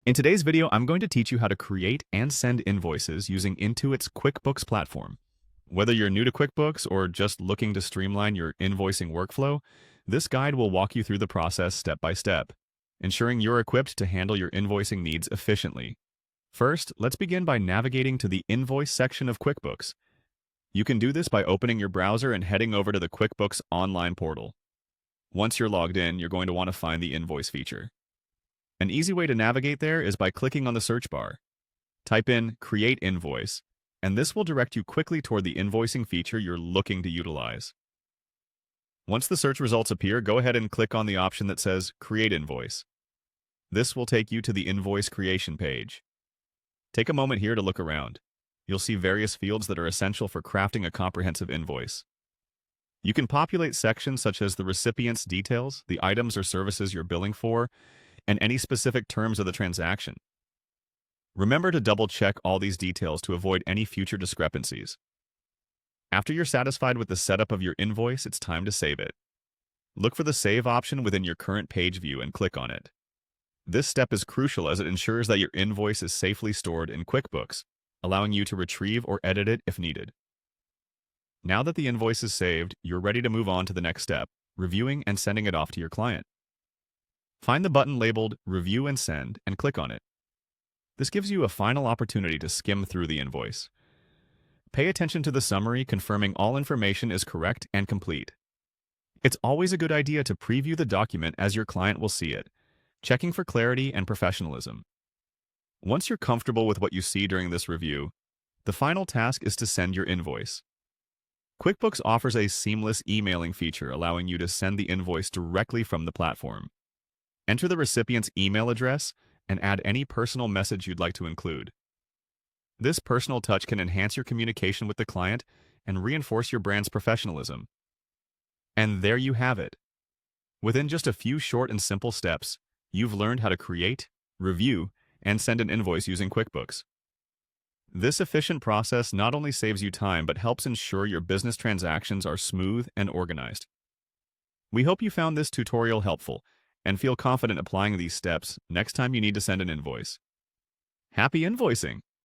In today's video, I'm going to teach you how to create and send invoices using Intuit's QuickBooks platform. Whether you're new to QuickBooks or just looking to streamline your invoicing workflow, this guide will walk you through the process step by step, ensuring you're equipped to handle your invoicing needs efficiently. First, let's begin by navigating to the Invoice section of QuickBooks. You can do this by opening your browser and heading over to the QuickBooks online portal. Once you're logged in, you're going to want to find the Invoice feature. An easy way to navigate there is by clicking on the search bar. Type in Create Invoice, and this will direct you quickly toward the invoicing feature you're looking to utilize. Once the search results appear, go ahead and click on the option that says Create Invoice. This will take you to the invoice creation page. Take a moment here to look around. You'll see various fields that are essential for crafting a comprehensive invoice. You can populate sections such as the recipient's details, the items or services you're billing for, and any specific terms of the transaction. Remember to double-check all these details to avoid any future discrepancies. After you're satisfied with the setup of your invoice, it's time to save it. Look for the Save option within your current page view and click on it. This step is crucial as it ensures that your invoice is safely stored in QuickBooks, allowing you to retrieve or edit it if needed. Now that the invoice is saved, you're ready to move on to the next step, reviewing and sending it off to your client. Find the button labeled Review and Send and click on it. This gives you a final opportunity to skim through the invoice. Pay attention to the summary, confirming all information is correct and complete. It's always a good idea to preview the document as your client will see it, checking for clarity and professionalism. Once you're comfortable with what you see during this review, the final task is to send your invoice. QuickBooks offers a seamless emailing feature allowing you to send the invoice directly from the platform. Enter the recipient's email address and add any personal message you'd like to include. This personal touch can enhance your communication with the client and reinforce your brand's professionalism. And there you have it. Within just a few short and simple steps, you've learned how to create, review, and send an invoice using QuickBooks. This efficient process not only saves you time but helps ensure your business transactions are smooth and organized. We hope you found this tutorial helpful and feel confident applying these steps next time you need to send an invoice. Happy invoicing!